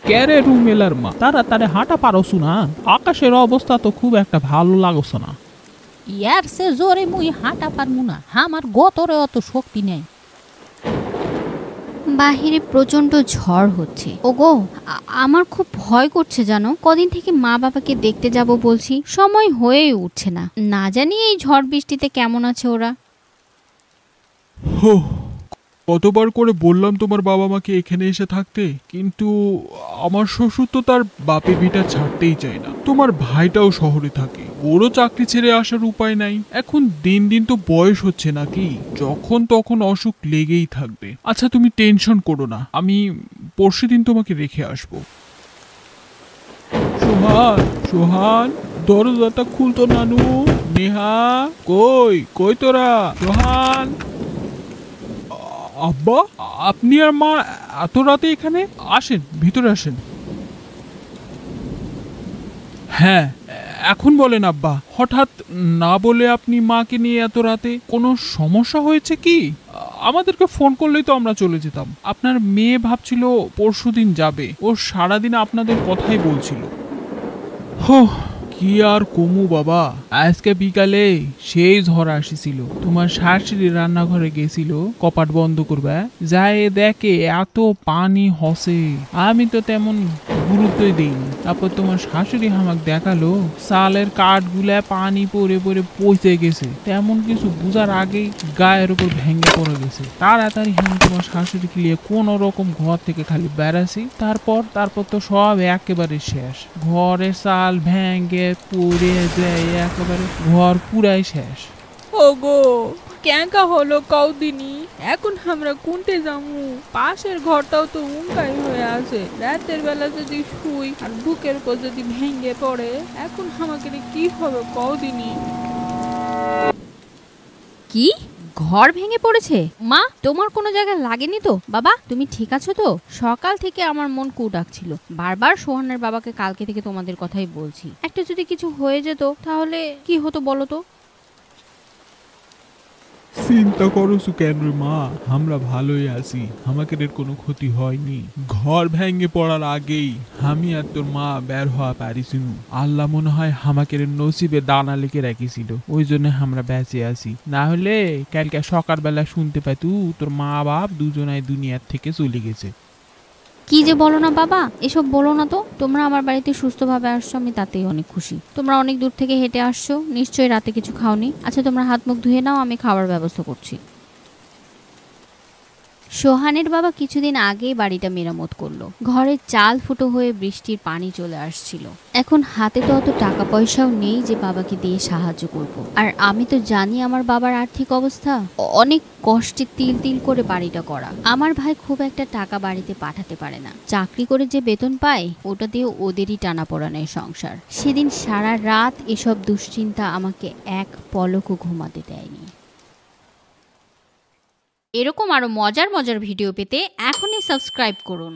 ক্যারে রুমেলার মা তাড়াতাড়ি হাঁটা পারছু না? আকাশের অবস্থা তো খুব একটা ভালো লাগছ না। ইয়ার সে জোরে মুই হাঁটা পারমু না, আমার গতরে অত শক্তি নেই। বাহিরে প্রচন্ড ঝড় হচ্ছে। ওগো, আমার খুব ভয় করছে জানো। কদিন থেকে মা বাবাকে দেখতে যাব বলছি, সময় হয়েই উঠছে না। না জানি এই ঝড় বৃষ্টিতে কেমন আছে ওরা। কতবার করে বললাম তোমার বাবা মাকে এখানে এসে থাকতে, কিন্তু আমার শ্বশুর তো তার বাপের ভিটা ছাড়তেই চায় না। তোমার ভাইটাও শহরে থাকে, ওরও চাকরি ছেড়ে আসার উপায় নাই। এখন দিন দিন তো বয়স হচ্ছে নাকি, যখন তখন অসুখ লেগেই থাকবে। আচ্ছা তুমি টেনশন করো না, আমি পরশুদিন তোমাকে রেখে আসবো। সোহান, সোহান, দরজাটা খুলতো নানু। নেহা, কই কই তোরা? সোহান, আব্বা আপনি আর মা এত রাতে এখানে? আসেন, ভিতরে আসেন। হ্যাঁ, এখন বলেন আব্বা, হঠাৎ না বলে আপনি মাকে নিয়ে এত রাতে? কোনো সমস্যা হয়েছে কি? আমাদেরকে ফোন করলেই তো আমরা চলে যেতাম। আপনার মেয়ে ভাবছিল পরশুদিন যাবে, ও সারাদিন আপনাদের কথাই বলছিল। কি আর কমু বাবা, আজকে বিকালে সেই ঝড় আসিছিল। তোমার শাশুড়ি রান্নাঘরে গেছিল কপাট বন্ধ করবে, যায় দেখে এত পানি হসে। আমি তো তেমন গুরুত্বই দিইনি। তারপর তোমার শাশুড়ি আমাকে দেখালো চালের কাঠগুলা পানি পরে পরে পচে গেছে। তেমন কিছু বুঝার আগেই গায়ের উপর ভেঙে পড়ে গেছে। তাড়াতাড়ি আমি তোমার শাশুড়িকে নিয়ে কোন রকম ঘর থেকে খালি বেড়াছি। তারপর তো সব একেবারে শেষ। ঘরের চাল ভেঙে পড়ে যায়, একেবারে ঘর পুরাই শেষ। ওগো, ক্যাঙ্কা হলো কৌদিনী, এখন আমরা কোনতে যামু? পাশের ঘরটাও তো উঙ্কাই হয়ে আছে। রাতের বেলা যদি শুই আর বুকের উপর যদি ভেঙে পড়ে, এখন আমাকে কি হবে কৌদিনী? কি ঘর ভেঙে পড়েছে? মা, তোমার কোনো জায়গায় লাগেনি তো? বাবা, তুমি ঠিক আছো তো? সকাল থেকে আমার মন কু ডাকছিল। বারবার সোহানের বাবাকে কালকে থেকে তোমাদের কথাই বলছি। একটা যদি কিছু হয়ে যেত তাহলে কি হতো বলো তো? চিন্তা করছো কেন রে মা, আমরা ভালোই আছি, আমাকে কোনো ক্ষতি হয়নি। ঘর ভেঙে পড়ার আগেই আমি আর তোর মা বের হওয়া পারিছিল। আল্লাহ মনে হয় আমাকে নসিবে দানা লিখে রেখেছিল, ওই জন্য আমরা বেঁচে আছি। না হলে কালকে সকালবেলা শুনতে পাইতু তোর মা বাপ দুজনাই দুনিয়ার থেকে চলে গেছে। কি যে বলো না বাবা, এসব বলো না তো। তোমরা আমার বাড়িতে সুস্থভাবে আসছো, আমি তাতেই অনেক খুশি। তোমরা অনেক দূর থেকে হেঁটে আসছো, নিশ্চয়ই রাতে কিছু খাওনি। আচ্ছা, তোমরা হাত মুখ ধুয়ে নাও, আমি খাবার ব্যবস্থা করছি। সোহানের বাবা কিছুদিন আগেই বাড়িটা মেরামত করলো। ঘরের চাল ফুটো হয়ে বৃষ্টির পানি চলে আসছিল। এখন হাতে তো অত টাকা পয়সাও নেই যে বাবাকে দিয়ে সাহায্য করব। আর আমি তো জানি আমার বাবার আর্থিক অবস্থা। অনেক কষ্টে তিল তিল করে বাড়িটা করা। আমার ভাই খুব একটা টাকা বাড়িতে পাঠাতে পারে না। চাকরি করে যে বেতন পায় ওটা দিয়ে ওদেরই টানাপোড়ানের সংসার। সেদিন সারা রাত এসব দুশ্চিন্তা আমাকে এক পলকও ঘুমাতে দেয়নি। এরকম আরো মজার মজার ভিডিও পেতে এখনই সাবস্ক্রাইব করুন।